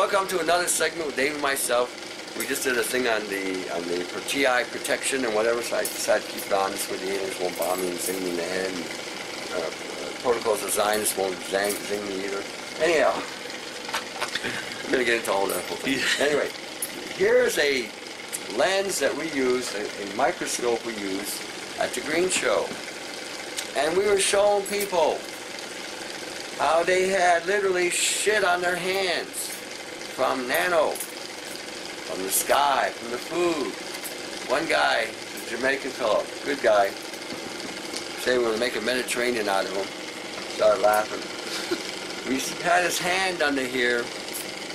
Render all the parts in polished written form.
Welcome to another segment with Dave and myself. We just did a thing on the GI protection and whatever, so I decided to keep it on. This way the aliens won't bomb me and zing me in the head. And, protocols of Zionists won't zing me either. Anyhow, I'm going to get into all that whole thing. Anyway, here's a lens that we use, a microscope we use at the Green Show. And we were showing people how they had literally shit on their hands from nano, from the sky, from the food. One guy, a Jamaican fellow, good guy, said we were going to make a Mediterranean out of him. Started laughing. We had his hand under here,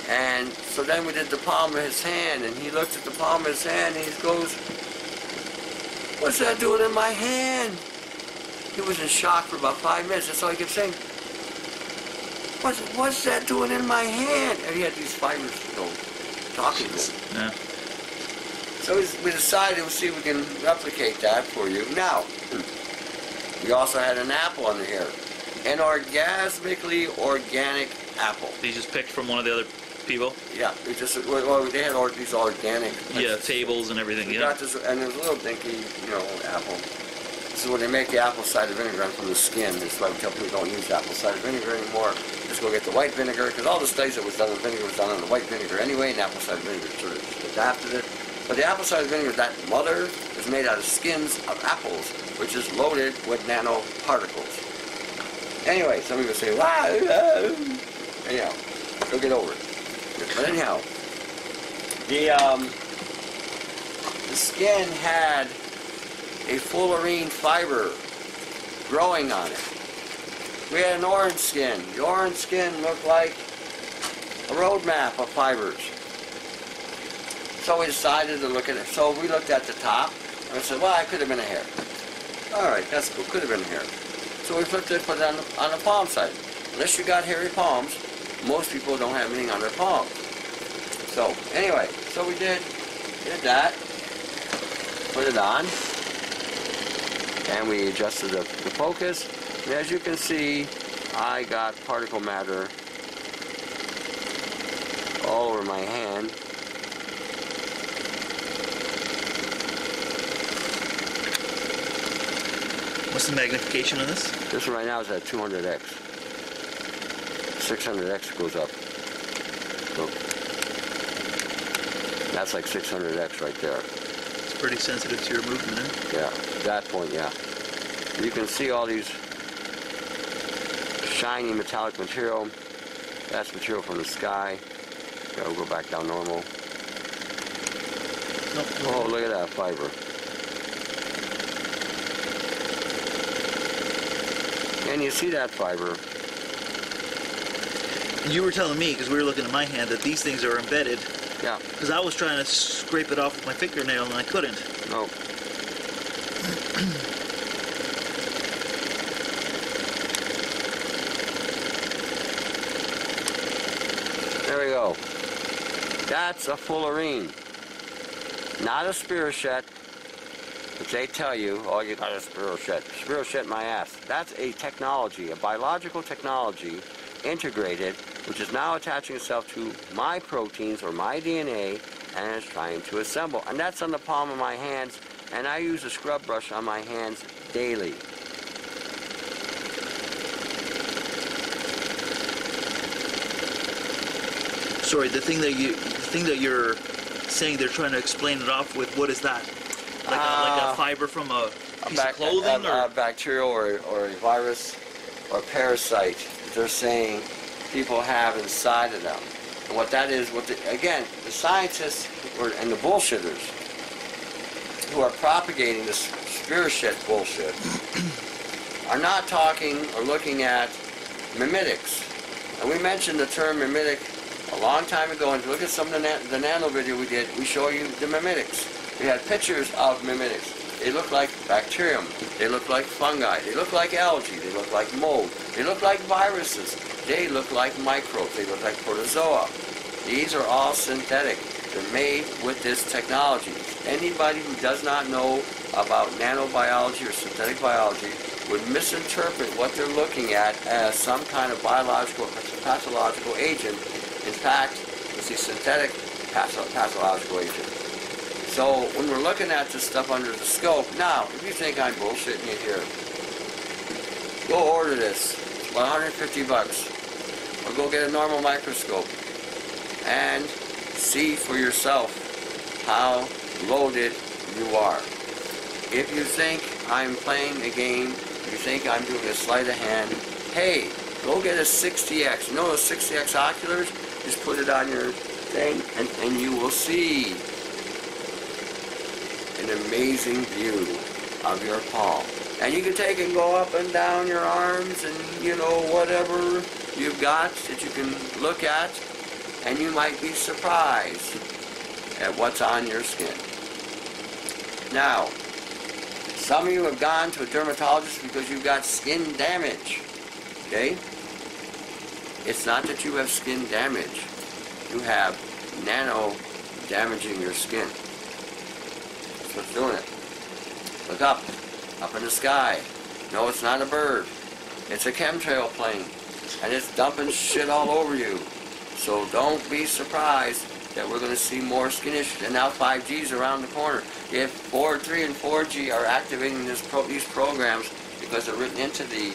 and so then we did the palm of his hand, and he looked at the palm of his hand, and he goes, "What's that doing in my hand?" He was in shock for about 5 minutes. That's all he kept saying. What's that doing in my hand? And he had these fibers, talking to him. Yeah. So we decided we'll see if we can replicate that for you. Now, we also had an apple under here. An orgasmically organic apple. They just picked from one of the other people? Yeah, they had these organic. Yeah, tables and everything, we yeah. got this, and there's a little dinky, apple. This is where they make the apple cider vinegar from the skin. That's why we tell people don't use apple cider vinegar anymore. Just go get the white vinegar, because all the studies that was done on vinegar was done on the white vinegar anyway, and apple cider vinegar sort of adapted it. But the apple cider vinegar, that mother, is made out of skins of apples, which is loaded with nanoparticles. Anyway, some people say, wow, anyhow, go get over it. But anyhow, the skin had a fullerene fiber growing on it. We had an orange skin. The orange skin looked like a road map of fibers. So we decided to look at it. So we looked at the top, and we said, well, it could have been a hair. All right, that's cool. Could have been a hair. So we flipped it, put it on the palm side. Unless you got hairy palms, most people don't have anything on their palms. So anyway, so we did that, put it on, and we adjusted the focus. And as you can see, I got particle matter all over my hand. What's the magnification on this? This one right now is at 200x. 600x goes up. So that's like 600x right there. It's pretty sensitive to your movement, eh? Yeah, at that point, yeah. You can see all these shiny metallic material. That's material from the sky. We'll go back down normal. Nope. Oh, look at that fiber. And you see that fiber. You were telling me, because we were looking at my hand, that these things are embedded. Yeah. Because I was trying to scrape it off with my fingernail and I couldn't. No. There we go. That's a fullerene. Not a spirochete. Which they tell you, oh, you got a spirochete. Spirochete my ass. That's a technology, a biological technology, integrated, which is now attaching itself to my proteins or my DNA, and is trying to assemble. And that's on the palm of my hands, and I use a scrub brush on my hands daily. Sorry, the thing that you're saying they're trying to explain it off with, what is that? Like a fiber from a piece of clothing? A bacterial or a virus or a parasite that they're saying people have inside of them. And what that is, again, the scientists and the bullshitters who are propagating this spirochete bullshit are not talking or looking at mimetics. And we mentioned the term mimetic a long time ago, and if you look at some of the nano video we did, we show you the mimetics. We had pictures of mimetics. They look like bacterium. They look like fungi. They look like algae. They look like mold. They look like viruses. They look like microbes. They look like protozoa. These are all synthetic. They're made with this technology. Anybody who does not know about nanobiology or synthetic biology would misinterpret what they're looking at as some kind of biological or pathological agent. In fact, It's a synthetic pathological agent. So when we're looking at this stuff under the scope, now, if you think I'm bullshitting you here, go order this. It's about 150 bucks. Or go get a normal microscope and see for yourself how loaded you are. If you think I'm playing a game, you think I'm doing a sleight of hand, hey, go get a 60X. You know those 60X oculars? Just put it on your thing and you will see an amazing view of your palm. And you can take and go up and down your arms and, you know, whatever you've got that you can look at, and you might be surprised at what's on your skin. Now, some of you have gone to a dermatologist because you've got skin damage, okay? It's not that you have skin damage. You have nano damaging your skin. That's what's doing it. Look up in the sky. No, it's not a bird. It's a chemtrail plane, and it's dumping shit all over you. So don't be surprised that we're going to see more skin issues. And now 5G's around the corner. If 3 and 4G are activating these programs because they're written into the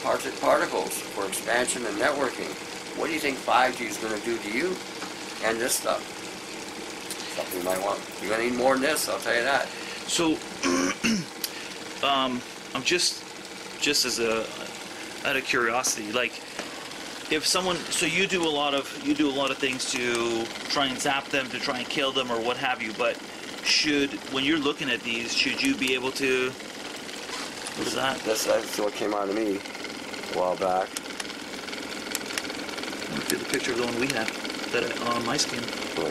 particles for expansion and networking, what do you think 5G is going to do to you and this stuff? Something you might want. You're going to need more than this, I'll tell you that. So, I'm just as out of curiosity, like, if someone, so you do a lot of things to try and zap them, to try and kill them, or what have you. But when you're looking at these, should you be able to? What is that? That's what came out of me a while back. Look at the picture of the one we have that on my skin. Cool.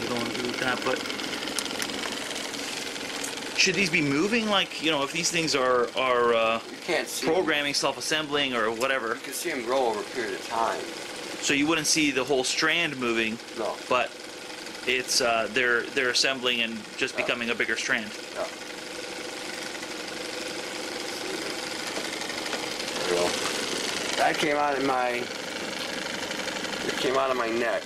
You don't want to do that, but should these be moving? Like, you know, if these things are you can't see programming, self-assembling, or whatever. You can see them grow over a period of time. So you wouldn't see the whole strand moving. No. But it's they're assembling and just becoming a bigger strand. No. There you go. That came out of my neck.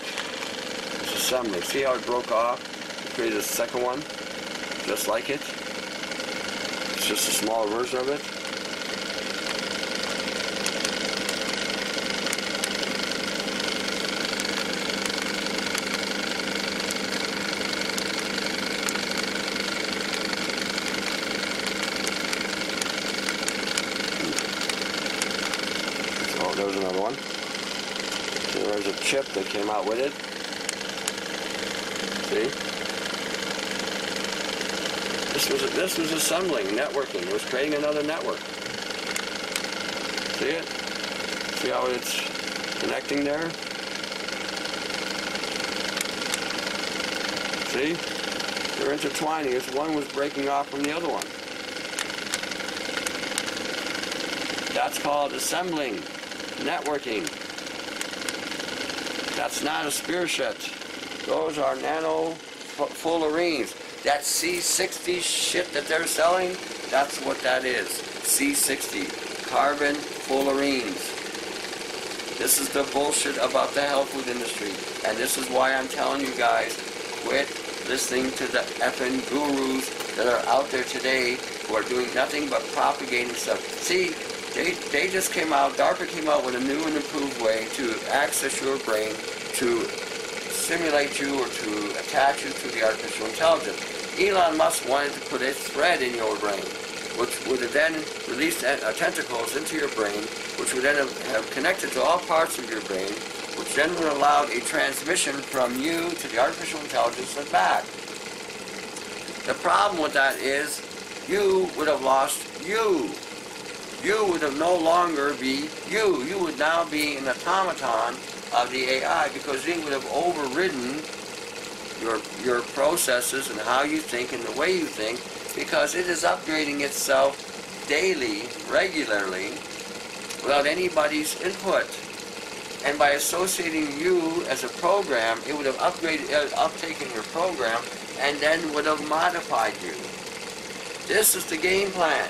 It's assembling. See how it broke off? It created a second one, just like it. It's just a smaller version of it. So there's another one. So there's a chip that came out with it. See? This was assembling, networking. It was creating another network. See it? See how it's connecting there? See? They're intertwining. This one was breaking off from the other one. That's called assembling, networking. That's not a spearset. Those are nano fullerenes. That C60 shit that they're selling, that's what that is. C60, carbon fullerenes. This is the bullshit about the health food industry. And this is why I'm telling you guys, quit listening to the effing gurus that are out there today who are doing nothing but propagating stuff. See, they just came out, DARPA came out with a new and improved way to access your brain, to simulate you or to attach you to the artificial intelligence. Elon Musk wanted to put a thread in your brain, which would have then released tentacles into your brain, which would then have connected to all parts of your brain, which then would allow a transmission from you to the artificial intelligence and back. The problem with that is you would have lost you. You would have no longer be you. You would now be an automaton of the AI because it would have overridden your processes and how you think and the way you think, because it is upgrading itself daily, regularly, without anybody's input. And by associating you as a program, it would have uptaken your program and then would have modified you. This is the game plan.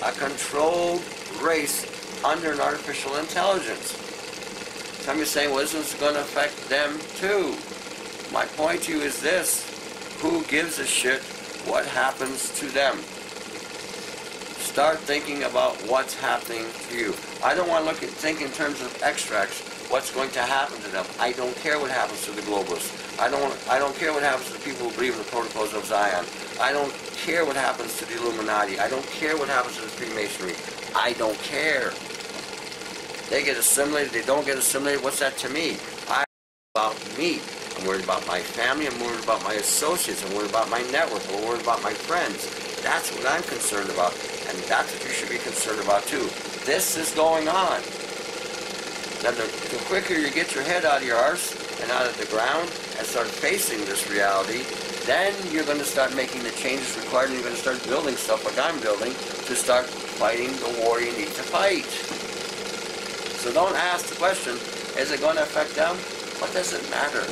A controlled race under an artificial intelligence. Some of you are saying, well, this is going to affect them too. My point to you is this. Who gives a shit what happens to them? Start thinking about what's happening to you. I don't want to think in terms of extracts, what's going to happen to them. I don't care what happens to the globalists. I don't care what happens to the people who believe in the protocols of Zion. I don't care what happens to the Illuminati. I don't care what happens to the Freemasonry. I don't care. They get assimilated, they don't get assimilated. What's that to me? I'm worried about me. I'm worried about my family. I'm worried about my associates. I'm worried about my network. I'm worried about my friends. That's what I'm concerned about. And that's what you should be concerned about too. This is going on. Now the quicker you get your head out of your arse and out of the ground and start facing this reality, then you're going to start making the changes required, and you're going to start building stuff like I'm building to start fighting the war you need to fight. So don't ask the question, is it going to affect them? What does it matter?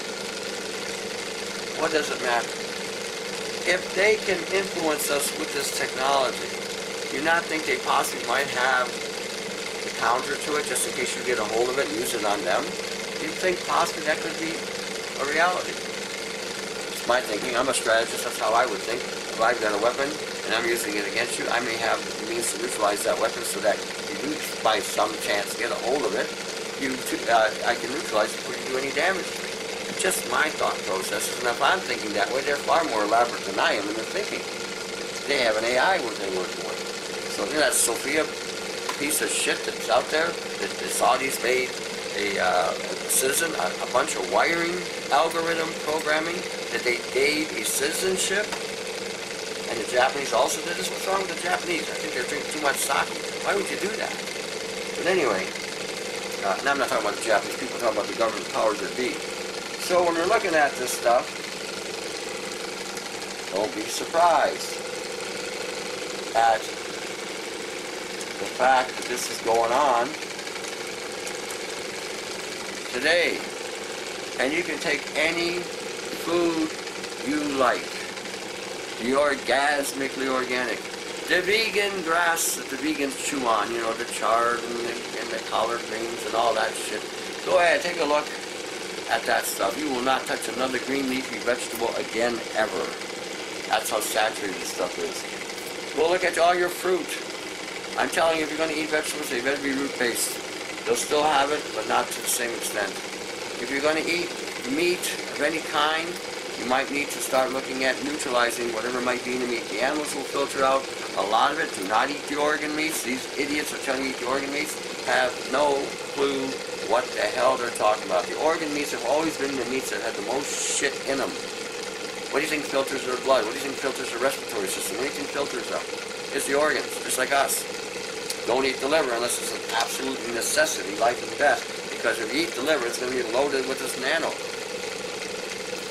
What does it matter? If they can influence us with this technology, do you not think they possibly might have the counter to it, just in case you get a hold of it and use it on them? Do you think possibly that could be a reality? It's my thinking. I'm a strategist. That's how I would think. If I've got a weapon and I'm using it against you, I may have the means to neutralize that weapon so that you do, by some chance, get a hold of it. I can neutralize it before you do any damage to me. It's just my thought processes. And if I'm thinking that way, they're far more elaborate than I am in their thinking. They have an AI what they're working with. So you know that Sophia piece of shit that's out there that the Saudis made a citizen, a bunch of wiring algorithm programming that they gave a citizenship, and the Japanese also did this. What's wrong with the Japanese? I think they're drinking too much sake. Why would you do that? But anyway, now I'm not talking about the Japanese people, I'm talking about the government powers that be. So when we're looking at this stuff, don't be surprised at the fact that this is going on today. And you can take any food you like, the orgasmically organic, the vegan grass that the vegans chew on, you know, the chard and the collard greens and all that shit. Go ahead, take a look at that stuff. You will not touch another green leafy vegetable again ever. That's how saturated this stuff is. Go look at all your fruit. I'm telling you, if you're going to eat vegetables, they better be root-based. They'll still have it, but not to the same extent. If you're going to eat meat of any kind, you might need to start looking at neutralizing whatever might be in the meat. The animals will filter out a lot of it. Do not eat the organ meats. These idiots are telling you to eat the organ meats have no clue what the hell they're talking about. The organ meats have always been the meats that had the most shit in them. What do you think filters their blood? What do you think filters their respiratory system? What do you think filters them? It's the organs, just like us. Don't eat the liver unless it's an absolute necessity, life and death. Because if you eat the liver, it's going to be loaded with this nano.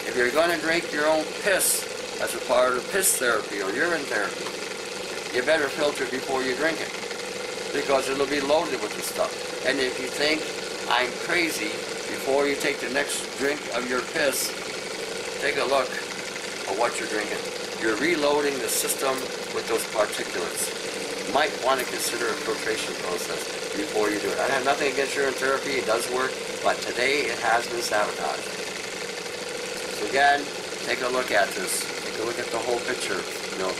If you're going to drink your own piss as a part of piss therapy or urine therapy, you better filter it before you drink it. Because it'll be loaded with this stuff. And if you think I'm crazy, before you take the next drink of your piss, take a look at what you're drinking. You're reloading the system with those particulates. You might want to consider a filtration process before you do it. I have nothing against urine therapy, it does work, but today it has been sabotaged. So again, take a look at this. Take a look at the whole picture. You know,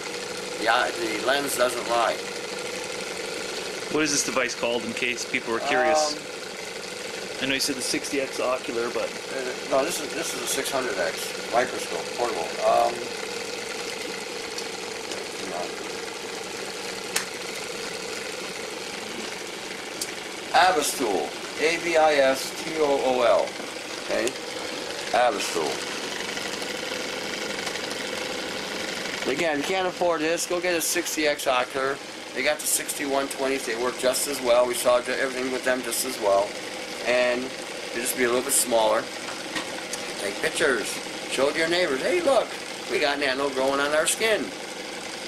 the lens doesn't lie. What is this device called, in case people are curious? I know you said the 60x ocular, but no, this is a 600x microscope, portable. Abistool, Abistool. Okay, Abistool. Again, if you can't afford this, go get a 60x ocular. They got the 6120s, they work just as well. We saw everything with them just as well. And they just be a little bit smaller. Take pictures. Show it to your neighbors. Hey, look, we got nano growing on our skin.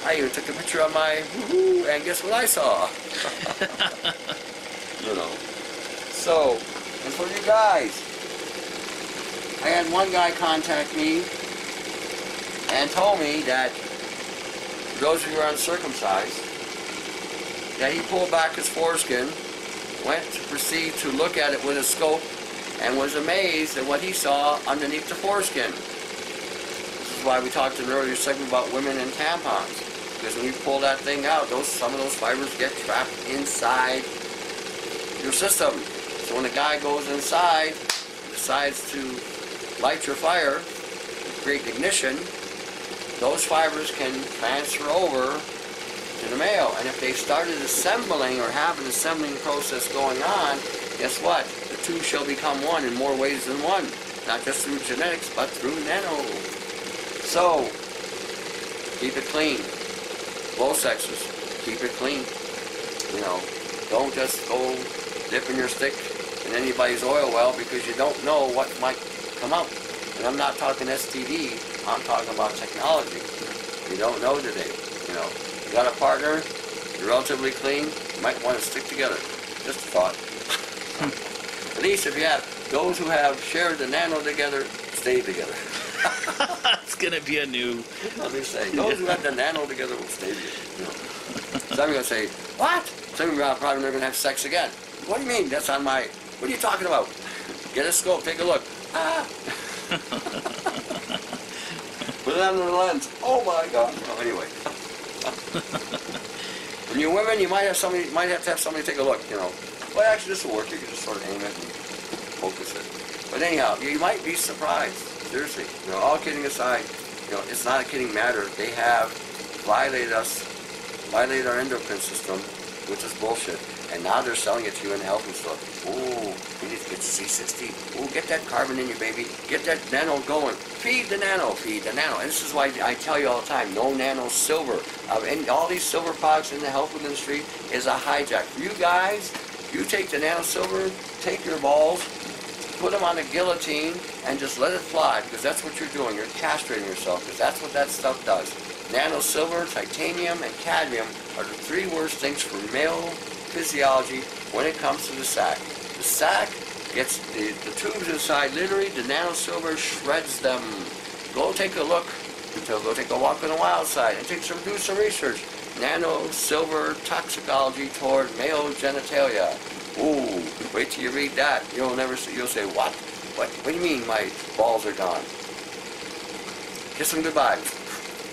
I even took a picture of my woohoo, and guess what I saw? You know. So, and for you guys, I had one guy contact me and told me that those of you who are uncircumcised, that he pulled back his foreskin, went to proceed to look at it with a scope, and was amazed at what he saw underneath the foreskin. This is why we talked in an earlier segment about women and tampons. Because when you pull that thing out, some of those fibers get trapped inside your system. So when a guy goes inside, decides to light your fire, create ignition, those fibers can transfer over to the male. And if they started assembling or have an assembling process going on, guess what? The two shall become one in more ways than one. Not just through genetics, but through nano. So, keep it clean. Both sexes, keep it clean. You know, don't just go dipping your stick in anybody's oil well because you don't know what might come out. And I'm not talking STD, I'm talking about technology. You don't know today. You know, you got a partner, you're relatively clean, you might want to stick together. Just a thought. At least if you have those who have shared the nano together, stay together. It's going to be a new... I'm just saying, those who have the nano together will stay together. You know. Some are going to say, what? Some of you are probably never going to have sex again. What do you mean? That's on my... What are you talking about? Get a scope, take a look. Ah! Put it under the lens. Oh my God. Well, anyway. When you're women, you might have to have somebody take a look, you know. Well, actually, this will work. You can just sort of aim it and focus it. But anyhow, you might be surprised. Seriously. You know, all kidding aside, you know, it's not a kidding matter. They have violated our endocrine system, which is bullshit. And now they're selling it to you in the health food store. Ooh, you need to get C60. Ooh, get that carbon in you, baby. Get that nano going. Feed the nano, feed the nano. And this is why I tell you all the time, no nano silver. And all these silver products in the health food industry is a hijack. For you guys, you take the nano silver, take your balls, put them on a guillotine, and just let it fly, because that's what you're doing. You're castrating yourself, because that's what that stuff does. Nano silver, titanium, and cadmium are the three worst things for male physiology when it comes to the sac. The sac gets the tubes inside, literally the nano silver shreds them. Go take a look, go take a walk on the wild side and do some research. Nano silver toxicology toward male genitalia. Ooh, wait till you read that. You'll say, what? What do you mean my balls are gone? Kiss them goodbye.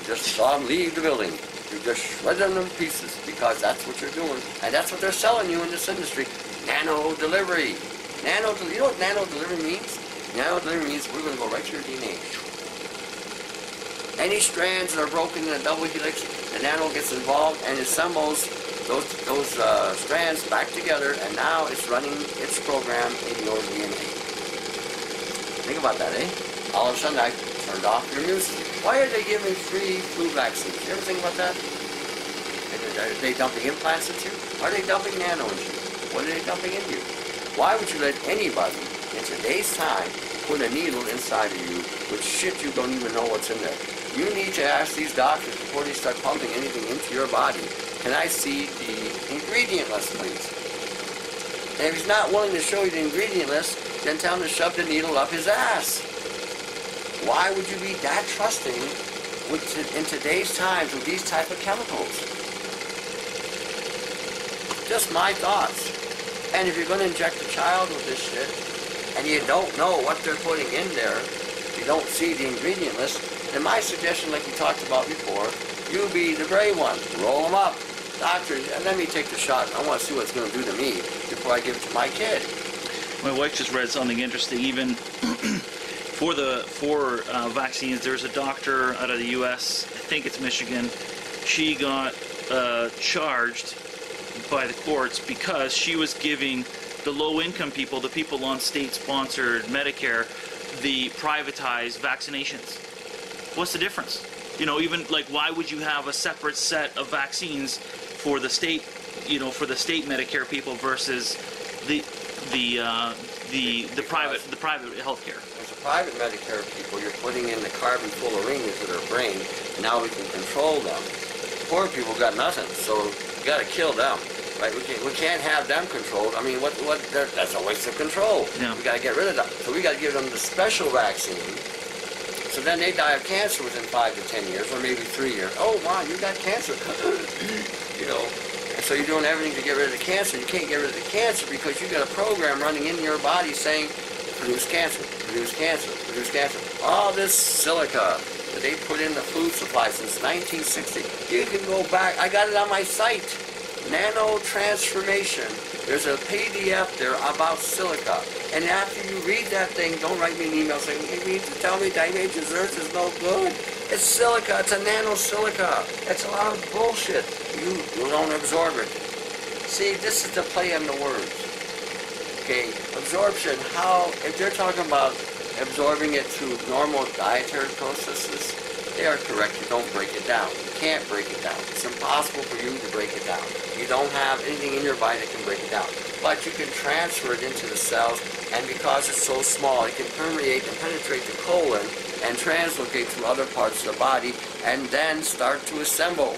Just saw them leave the building. You just shred them to pieces because that's what you're doing. And that's what they're selling you in this industry. Nano delivery. You know what nano delivery means? Nano delivery means we're going to go right to your DNA. Any strands that are broken in a double helix, the nano gets involved and assembles those strands back together, and now it's running its program in your DNA. Think about that, eh? All of a sudden I turned off your immune system. Why are they giving free flu vaccines? You ever think about that? Are they dumping implants into you? Are they dumping nano into you? What are they dumping into you? Why would you let anybody in today's time put a needle inside of you with shit you don't even know what's in there? You need to ask these doctors before they start pumping anything into your body, can I see the ingredient list, please? And if he's not willing to show you the ingredient list, then tell him to shove the needle up his ass. Why would you be that trusting in today's times with these type of chemicals? Just my thoughts. And if you're going to inject a child with this shit, and you don't know what they're putting in there, you don't see the ingredient list, then my suggestion, like we talked about before, you be the brave one. Roll them up. Doctor, let me take the shot. I want to see what it's going to do to me before I give it to my kid. My wife just read something interesting. Even for vaccines, there's a doctor out of the U.S., I think it's Michigan. She got charged by the courts because she was giving the low-income people, the people on state-sponsored Medicare, the privatized vaccinations. What's the difference? You know, even like, why would you have a separate set of vaccines for the state, you know, for the state Medicare people versus the private healthcare? As a private Medicare people, you're putting in the carbon full of ring into their brain. And now we can control them. Poor people got nothing, so we got to kill them. Right? We can't have them controlled. I mean, that's a waste of control. Yeah. We got to get rid of them. So we got to give them the special vaccine. So then they die of cancer within 5 to 10 years, or maybe 3 years. Oh, wow, you got cancer. You know. And so you're doing everything to get rid of the cancer. You can't get rid of the cancer because you got a program running in your body saying, produce cancer, produce cancer, produce cancer. All this silica that they put in the food supply since 1960. You can go back. I got it on my site. Nano transformation. There's a PDF there about silica. And after you read that thing, don't write me an email saying, "Hey, you need to tell me diatomaceous earth is no good." It's silica. It's a nano silica. It's a lot of bullshit. You don't absorb it. See, this is the play on the words. Okay, absorption. How, if they're talking about absorbing it through normal dietary processes, they are correct. You don't break it down. You can't break it down. It's impossible for you to break it down. You don't have anything in your body that can break it down. But you can transfer it into the cells, and because it's so small, it can permeate and penetrate the colon and translocate through other parts of the body, and then start to assemble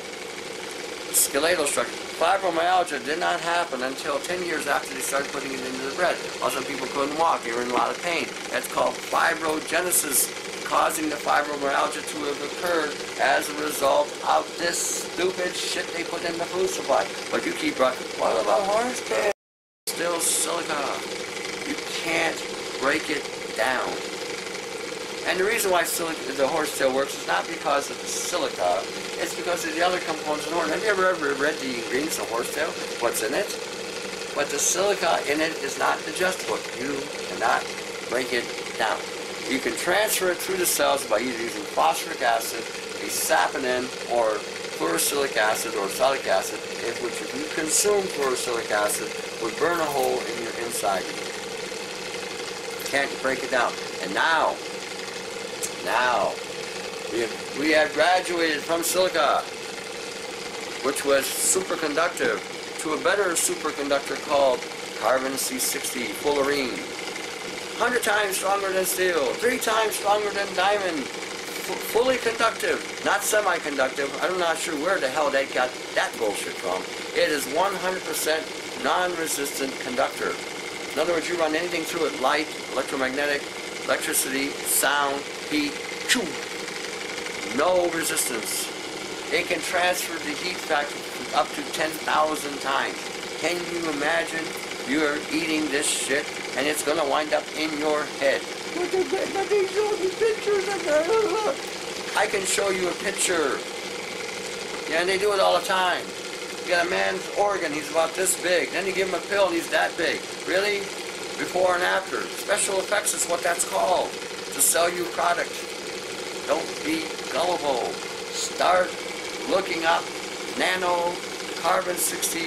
skeletal structure. Fibromyalgia did not happen until 10 years after they started putting it into the bread. Also, people couldn't walk. They were in a lot of pain. That's called fibrogenesis, causing the fibromyalgia to have occurred as a result of this stupid shit they put in the food supply. But you keep right. What about horsetail? Still silica. You can't break it down. And the reason why the horsetail works is not because of the silica, it's because of the other components of the horse. Have you ever read the ingredients of horsetail? What's in it? But the silica in it is not digestible. You cannot break it down. You can transfer it through the cells by either using phosphoric acid, a saponin, or fluorosilicic acid or oxalic acid, which if you consume fluorosilicic acid would burn a hole in your inside. Can't break it down. And now we have graduated from silica, which was superconductive, to a better superconductor called carbon C60 fullerene. 100 times stronger than steel, 3 times stronger than diamond, fully conductive, not semiconductive. I'm not sure where the hell they got that bullshit from. It is 100% non-resistant conductor. In other words, you run anything through it, light, electromagnetic, electricity, sound, heat, choo, no resistance. It can transfer the heat factor up to 10,000 times. Can you imagine you're eating this shit and it's going to wind up in your head? I can show you a picture. Yeah, and they do it all the time. You got a man's organ, he's about this big. Then you give him a pill and he's that big. Really? Before and after. Special effects is what that's called. To sell you product. Don't be gullible. Start looking up nano, carbon 60,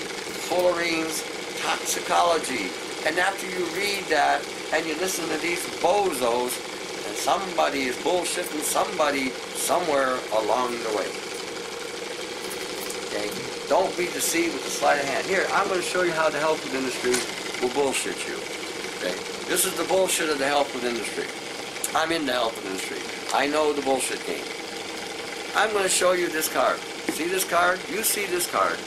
fullerenes, toxicology. And after you read that and you listen to these bozos, and somebody is bullshitting somebody somewhere along the way. Okay? Don't be deceived with the sleight of hand. Here, I'm going to show you how the health food industry will bullshit you. Okay? This is the bullshit of the health food industry. I'm in the health food industry. I know the bullshit game. I'm going to show you this card. See this card? You see this card.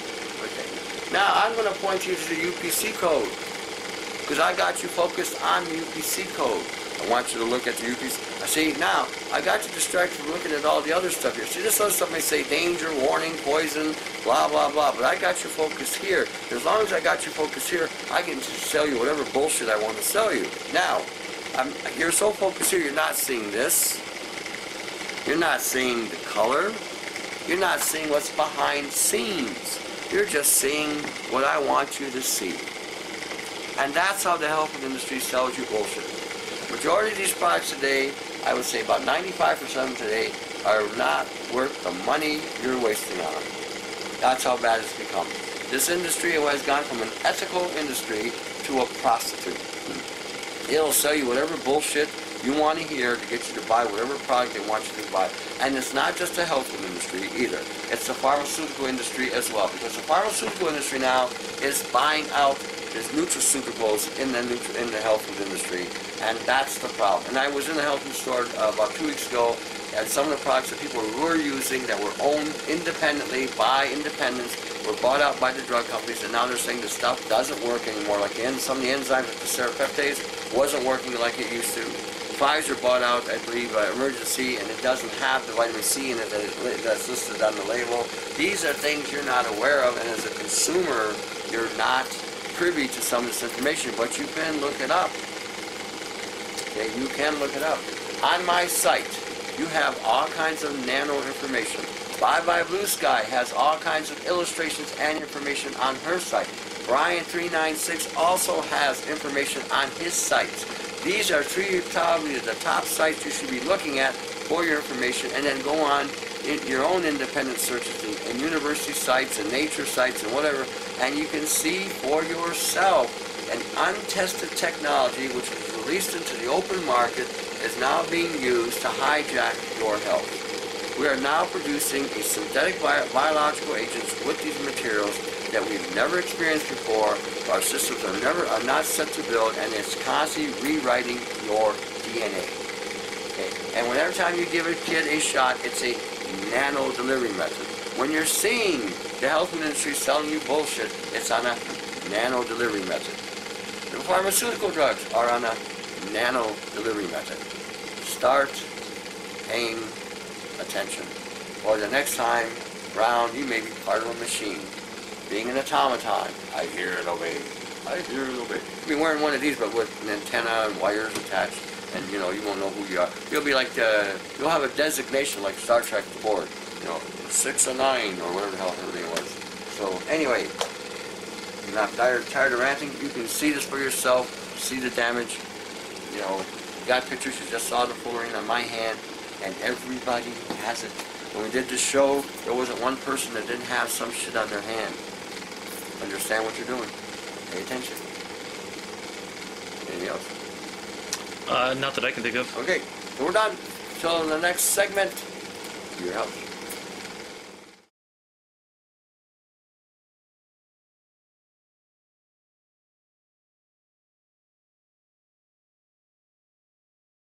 Okay. Now I'm going to point you to the UPC code, because I got you focused on the UPC code. I want you to look at the UPC. See, now I got you distracted from looking at all the other stuff here. See, this other stuff may say danger, warning, poison, blah, blah, blah. But I got you focused here. As long as I got you focused here, I can just sell you whatever bullshit I want to sell you. Now, you're so focused here, you're not seeing this. You're not seeing the color. You're not seeing what's behind scenes. You're just seeing what I want you to see. And that's how the health food industry sells you bullshit. Majority of these products today, I would say about 95% of them today, are not worth the money you're wasting on them. That's how bad it's become. This industry has gone from an ethical industry to a prostitute. It'll sell you whatever bullshit you want to hear to get you to buy whatever product they want you to buy. And it's not just the health food industry either. It's the pharmaceutical industry as well. Because the pharmaceutical industry now is buying out these nutraceuticals in the health food industry. And that's the problem. And I was in the health food store about 2 weeks ago, and some of the products that people were using that were owned independently by independents were bought out by the drug companies, and now they're saying the stuff doesn't work anymore. Like some of the enzymes, like the serapeptase, wasn't working like it used to. Pfizer bought out, I believe, Emergency, and it doesn't have the vitamin C in it that's listed on the label. These are things you're not aware of, and as a consumer, you're not privy to some of this information, but you can look it up. Okay, you can look it up. On my site, you have all kinds of nano information. Bye Bye Blue Sky has all kinds of illustrations and information on her site. Brian396 also has information on his sites. These are probably the top sites you should be looking at for your information, and then go on in your own independent searches and university sites and nature sites and whatever, and you can see for yourself an untested technology which was released into the open market is now being used to hijack your health. We are now producing a synthetic biological agents with these materials that we've never experienced before. Our systems are not set to build, and it's constantly rewriting your DNA. Okay. And whenever time you give a kid a shot, it's a nano delivery method. When you're seeing the health industry selling you bullshit, it's on a nano delivery method. The pharmaceutical drugs are on a nano delivery method. Start paying attention, or the next time round you may be part of a machine. Being an automaton, I hear it obey. I hear it obey. You'll be wearing one of these, but with an antenna and wires attached, and you won't know who you are. You'll be like you'll have a designation like Star Trek the board, 6 or 9 or whatever the hell everything was. So anyway, you're not tired of ranting. You can see this for yourself. See the damage. You got pictures. You just saw the fluorine on my hand, and everybody has it. When we did this show, there wasn't one person that didn't have some shit on their hand. Understand what you're doing. Pay attention. Anything else? Not that I can think of. Okay, so we're done. Till the next segment, your health.